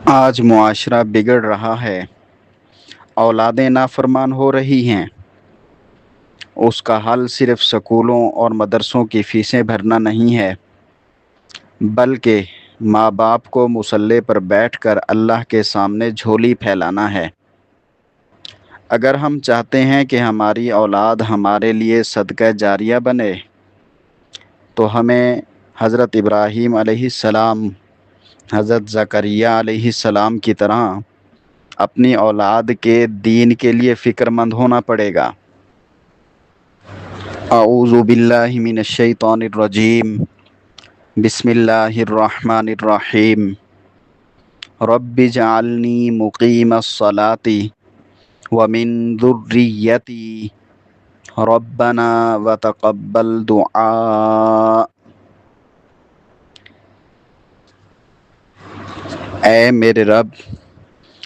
آج معاشرہ بگڑ رہا ہے، اولادیں نافرمان ہو رہی ہیں۔ اس کا حل صرف سکولوں اور مدرسوں کی فیسیں بھرنا نہیں ہے، بلکہ ماں باپ کو مصلی پر بیٹھ کر اللہ کے سامنے جھولی پھیلانا ہے۔ اگر ہم چاہتے ہیں کہ ہماری اولاد ہمارے لیے صدقہ جاریہ بنے، تو ہمیں حضرت ابراہیم علیہ السلام، حضرت زکریا علیہ السلام کی طرح اپنی اولاد کے دین کے لیے فکر مند ہونا پڑے گا۔ اعوذ باللہ من الشیطان الرجیم، بسم اللہ الرحمن الرحیم۔ رب اجعلنی مقیم الصلاۃ ومن ذریتی ربنا وتقبل دعاء۔ اے میرے رب،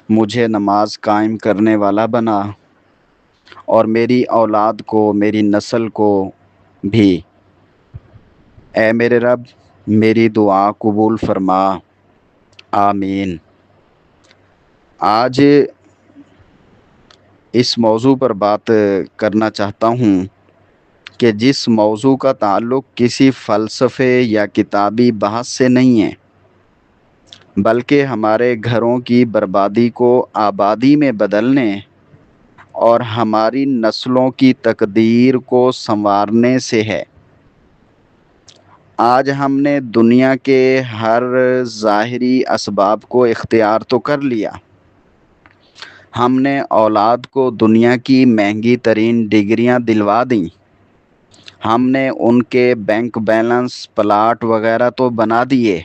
مجھے نماز قائم کرنے والا بنا، اور میری اولاد کو، میری نسل کو بھی۔ اے میرے رب، میری دعا قبول فرما، آمین۔ آج اس موضوع پر بات کرنا چاہتا ہوں کہ جس موضوع کا تعلق کسی فلسفے یا کتابی بحث سے نہیں ہے، بلکہ ہمارے گھروں کی بربادی کو آبادی میں بدلنے اور ہماری نسلوں کی تقدیر کو سنوارنے سے ہے۔ آج ہم نے دنیا کے ہر ظاہری اسباب کو اختیار تو کر لیا، ہم نے اولاد کو دنیا کی مہنگی ترین ڈگریاں دلوا دیں، ہم نے ان کے بینک بیلنس، پلاٹ وغیرہ تو بنا دیے،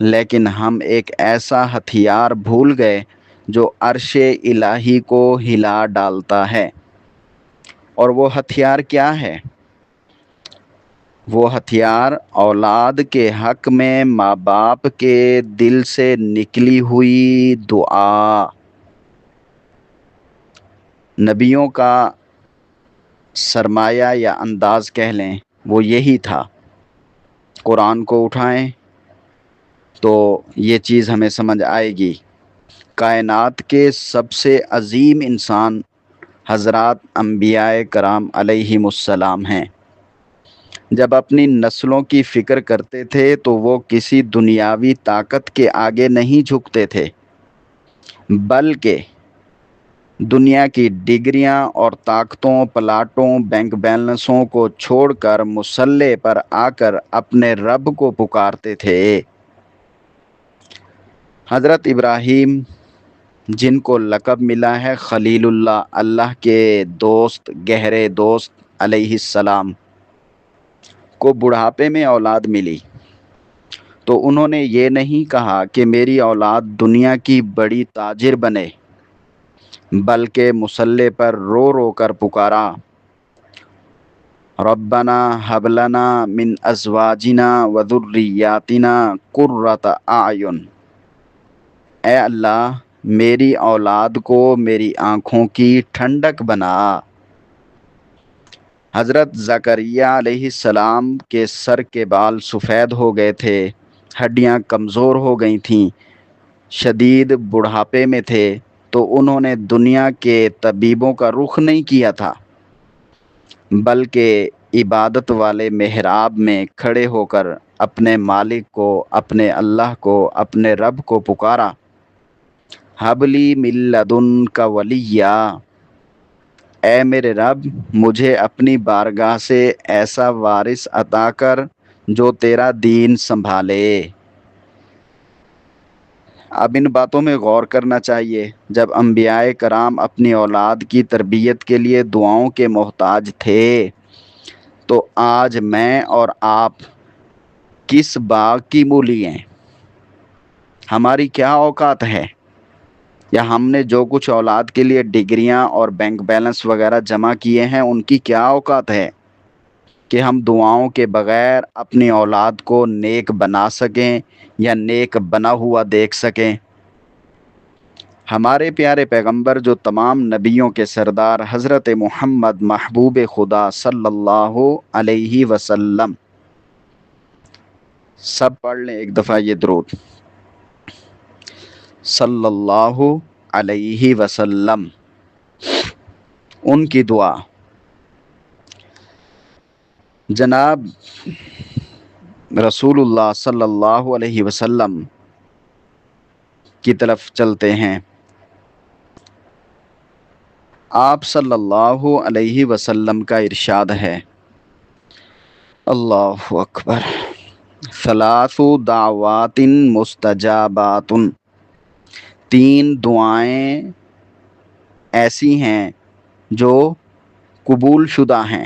لیکن ہم ایک ایسا ہتھیار بھول گئے جو عرش الہی کو ہلا ڈالتا ہے۔ اور وہ ہتھیار کیا ہے؟ وہ ہتھیار اولاد کے حق میں ماں باپ کے دل سے نکلی ہوئی دعا۔ نبیوں کا سرمایہ یا انداز کہہ لیں، وہ یہی تھا۔ قرآن کو اٹھائیں تو یہ چیز ہمیں سمجھ آئے گی۔ کائنات کے سب سے عظیم انسان حضرات انبیاء کرام علیہم السلام ہیں۔ جب اپنی نسلوں کی فکر کرتے تھے تو وہ کسی دنیاوی طاقت کے آگے نہیں جھکتے تھے، بلکہ دنیا کی ڈگریاں اور طاقتوں، پلاٹوں، بینک بیلنسوں کو چھوڑ کر مصلی پر آ کر اپنے رب کو پکارتے تھے۔ حضرت ابراہیم، جن کو لقب ملا ہے خلیل اللہ، اللہ کے دوست، گہرے دوست علیہ السلام، کو بڑھاپے میں اولاد ملی تو انہوں نے یہ نہیں کہا کہ میری اولاد دنیا کی بڑی تاجر بنے، بلکہ مصلی پر رو رو کر پکارا، ربنا ہب لنا من ازواجنا وذریاتنا قرۃ اعین۔ اے اللہ، میری اولاد کو میری آنکھوں کی ٹھنڈک بنا۔ حضرت زکریا علیہ السلام کے سر کے بال سفید ہو گئے تھے، ہڈیاں کمزور ہو گئی تھیں، شدید بڑھاپے میں تھے، تو انہوں نے دنیا کے طبیبوں کا رخ نہیں کیا تھا، بلکہ عبادت والے محراب میں کھڑے ہو کر اپنے مالک کو، اپنے اللہ کو، اپنے رب کو پکارا، ہب لی من لدنک ولیہ۔ اے میرے رب، مجھے اپنی بارگاہ سے ایسا وارث عطا کر جو تیرا دین سنبھالے۔ اب ان باتوں میں غور کرنا چاہیے۔ جب انبیاء کرام اپنی اولاد کی تربیت کے لیے دعاؤں کے محتاج تھے، تو آج میں اور آپ کس باغ کی مولی ہیں؟ ہماری کیا اوقات ہے؟ یا ہم نے جو کچھ اولاد کے لیے ڈگریاں اور بینک بیلنس وغیرہ جمع کیے ہیں، ان کی کیا اوقات ہے کہ ہم دعاؤں کے بغیر اپنی اولاد کو نیک بنا سکیں یا نیک بنا ہوا دیکھ سکیں؟ ہمارے پیارے پیغمبر جو تمام نبیوں کے سردار حضرت محمد محبوب خدا صلی اللہ علیہ وسلم، سب پڑھ لیں ایک دفعہ یہ درود۔ صلی اللہ علیہ وسلم، ان کی دعا۔ جناب رسول اللہ صلی اللہ علیہ وسلم کی طرف چلتے ہیں۔ آپ صلی اللہ علیہ وسلم کا ارشاد ہے، اللہ اکبر، ثلاث دعوات مستجابات، تین دعائیں ایسی ہیں جو قبول شدہ ہیں،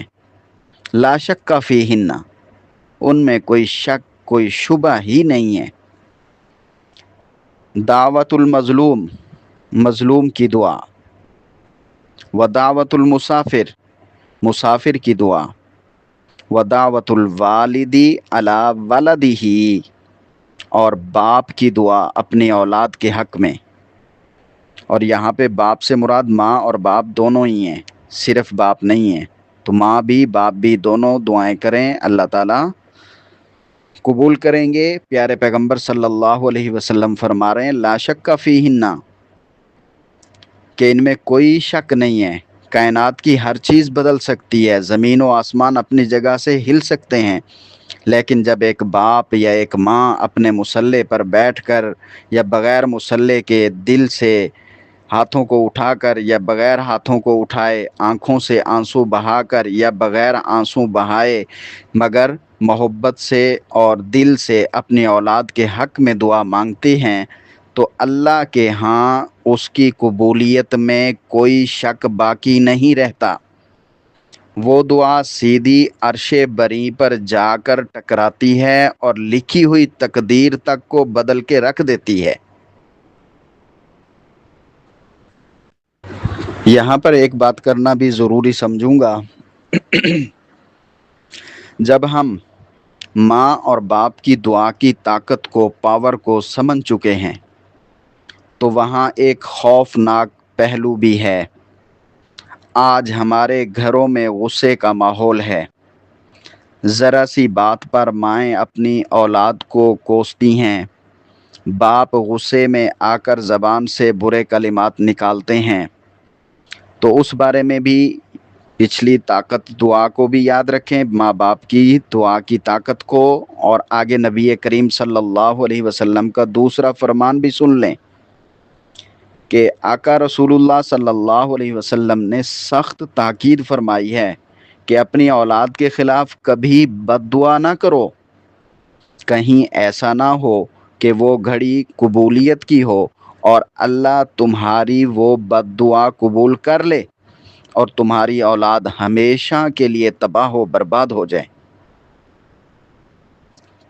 لا شک فیہن، ان میں کوئی شک کوئی شبہ ہی نہیں ہے۔ دعوت المظلوم، مظلوم کی دعا، و دعوت المسافر، مسافر کی دعا، و دعوت الوالدی علی ولدہ، اور باپ کی دعا اپنی اولاد کے حق میں۔ اور یہاں پہ باپ سے مراد ماں اور باپ دونوں ہی ہیں، صرف باپ نہیں ہے، تو ماں بھی باپ بھی دونوں دعائیں کریں، اللہ تعالیٰ قبول کریں گے۔ پیارے پیغمبر صلی اللہ علیہ وسلم فرما رہے ہیں، لا شک فیہن، کہ ان میں کوئی شک نہیں ہے۔ کائنات کی ہر چیز بدل سکتی ہے، زمین و آسمان اپنی جگہ سے ہل سکتے ہیں، لیکن جب ایک باپ یا ایک ماں اپنے مصلے پر بیٹھ کر یا بغیر مصلے کے دل سے ہاتھوں کو اٹھا کر یا بغیر ہاتھوں کو اٹھائے، آنکھوں سے آنسو بہا کر یا بغیر آنسو بہائے، مگر محبت سے اور دل سے اپنی اولاد کے حق میں دعا مانگتے ہیں، تو اللہ کے ہاں اس کی قبولیت میں کوئی شک باقی نہیں رہتا۔ وہ دعا سیدھی عرش بری پر جا کر ٹکراتی ہے اور لکھی ہوئی تقدیر تک کو بدل کے رکھ دیتی ہے۔ یہاں پر ایک بات کرنا بھی ضروری سمجھوں گا، جب ہم ماں اور باپ کی دعا کی طاقت کو، پاور کو سمجھ چکے ہیں، تو وہاں ایک خوفناک پہلو بھی ہے۔ آج ہمارے گھروں میں غصے کا ماحول ہے، ذرا سی بات پر مائیں اپنی اولاد کو کوستی ہیں، باپ غصے میں آ کر زبان سے برے کلمات نکالتے ہیں۔ تو اس بارے میں بھی پچھلی طاقت دعا کو بھی یاد رکھیں، ماں باپ کی دعا کی طاقت کو، اور آگے نبی کریم صلی اللہ علیہ وسلم کا دوسرا فرمان بھی سن لیں کہ آقا رسول اللہ صلی اللہ علیہ وسلم نے سخت تاکید فرمائی ہے کہ اپنی اولاد کے خلاف کبھی بد دعا نہ کرو، کہیں ایسا نہ ہو کہ وہ گھڑی قبولیت کی ہو اور اللہ تمہاری وہ بد دعا قبول کر لے اور تمہاری اولاد ہمیشہ کے لیے تباہ و برباد ہو جائے۔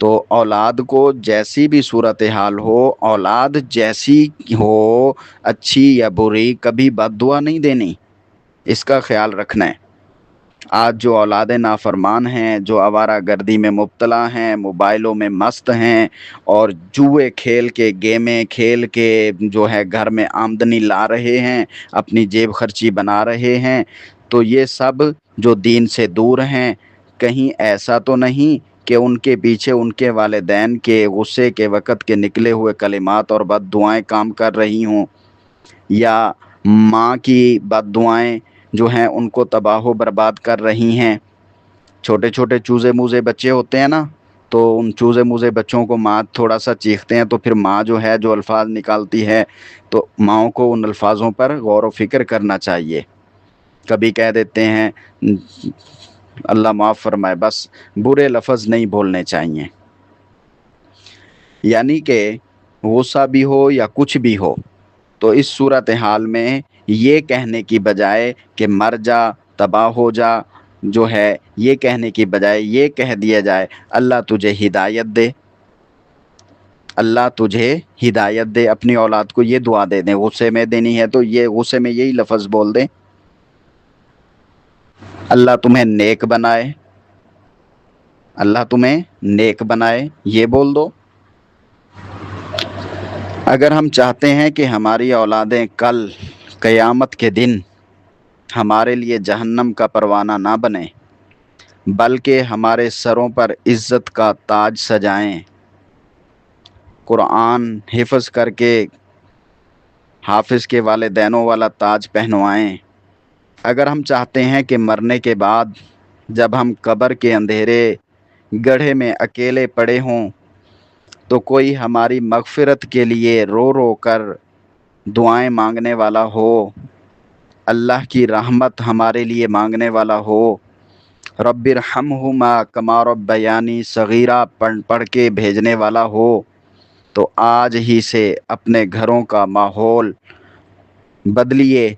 تو اولاد کو جیسی بھی صورتحال ہو، اولاد جیسی ہو، اچھی یا بری، کبھی بد دعا نہیں دینی، اس کا خیال رکھنا ہے۔ آج جو اولادیں نافرمان ہیں، جو آوارہ گردی میں مبتلا ہیں، موبائلوں میں مست ہیں، اور جوئے کھیل کے، گیمیں کھیل کے جو ہے گھر میں آمدنی لا رہے ہیں، اپنی جیب خرچی بنا رہے ہیں، تو یہ سب جو دین سے دور ہیں، کہیں ایسا تو نہیں کہ ان کے پیچھے ان کے والدین کے غصے کے وقت کے نکلے ہوئے کلمات اور بد دعائیں کام کر رہی ہوں، یا ماں کی بد دعائیں جو ہیں ان کو تباہ و برباد کر رہی ہیں۔ چھوٹے چھوٹے چوزے موزے بچے ہوتے ہیں نا، تو ان چوزے موزے بچوں کو ماں تھوڑا سا چیختے ہیں تو پھر ماں جو ہے جو الفاظ نکالتی ہے، تو ماؤں کو ان الفاظوں پر غور و فکر کرنا چاہیے۔ کبھی کہہ دیتے ہیں اللہ معاف فرمائے، بس برے لفظ نہیں بولنے چاہیے، یعنی کہ غصہ بھی ہو یا کچھ بھی ہو، تو اس صورتحال میں یہ کہنے کی بجائے کہ مر جا، تباہ ہو جا، جو ہے یہ کہنے کی بجائے یہ کہہ دیا جائے اللہ تجھے ہدایت دے، اللہ تجھے ہدایت دے۔ اپنی اولاد کو یہ دعا دے دیں، غصے میں دینی ہے تو یہ غصے میں یہی لفظ بول دیں، اللہ تمہیں نیک بنائے، اللہ تمہیں نیک بنائے، یہ بول دو۔ اگر ہم چاہتے ہیں کہ ہماری اولادیں کل قیامت کے دن ہمارے لیے جہنم کا پروانہ نہ بنیں، بلکہ ہمارے سروں پر عزت کا تاج سجائیں، قرآن حفظ کر کے حافظ کے والدینوں والا تاج پہنوائیں۔ اگر ہم چاہتے ہیں کہ مرنے کے بعد جب ہم قبر کے اندھیرے گڑھے میں اکیلے پڑے ہوں تو کوئی ہماری مغفرت کے لیے رو رو کر دعائیں مانگنے والا ہو، اللہ کی رحمت ہمارے لیے مانگنے والا ہو، رب ارحمہما کما ربیانی صغیرہ پڑھ کے بھیجنے والا ہو، تو آج ہی سے اپنے گھروں کا ماحول بدلیے،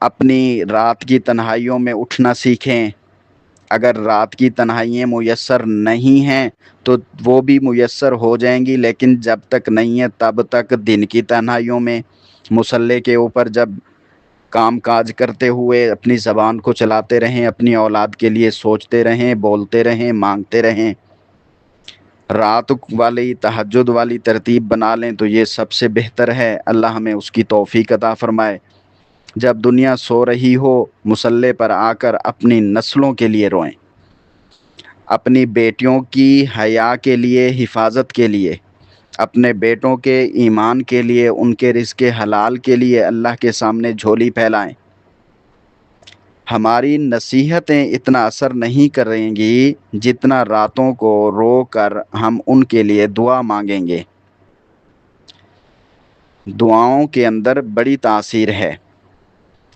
اپنی رات کی تنہائیوں میں اٹھنا سیکھیں۔ اگر رات کی تنہائیاں میسر نہیں ہیں تو وہ بھی میسر ہو جائیں گی، لیکن جب تک نہیں ہے تب تک دن کی تنہائیوں میں مصلے کے اوپر جب کام کاج کرتے ہوئے اپنی زبان کو چلاتے رہیں، اپنی اولاد کے لیے سوچتے رہیں، بولتے رہیں، مانگتے رہیں۔ رات والی تہجد والی ترتیب بنا لیں تو یہ سب سے بہتر ہے۔ اللہ ہمیں اس کی توفیق عطا فرمائے۔ جب دنیا سو رہی ہو مصلے پر آ کر اپنی نسلوں کے لیے روئیں، اپنی بیٹیوں کی حیا کے لیے، حفاظت کے لیے، اپنے بیٹوں کے ایمان کے لیے، ان کے رزق حلال کے لیے اللہ کے سامنے جھولی پھیلائیں۔ ہماری نصیحتیں اتنا اثر نہیں کریں گی جتنا راتوں کو رو کر ہم ان کے لیے دعا مانگیں گے۔ دعاؤں کے اندر بڑی تاثیر ہے۔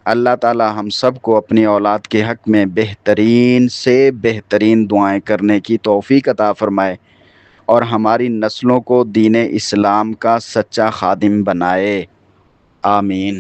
اللہ تعالی ہم سب کو اپنی اولاد کے حق میں بہترین سے بہترین دعائیں کرنے کی توفیق عطا فرمائے اور ہماری نسلوں کو دین اسلام کا سچا خادم بنائے۔ آمین۔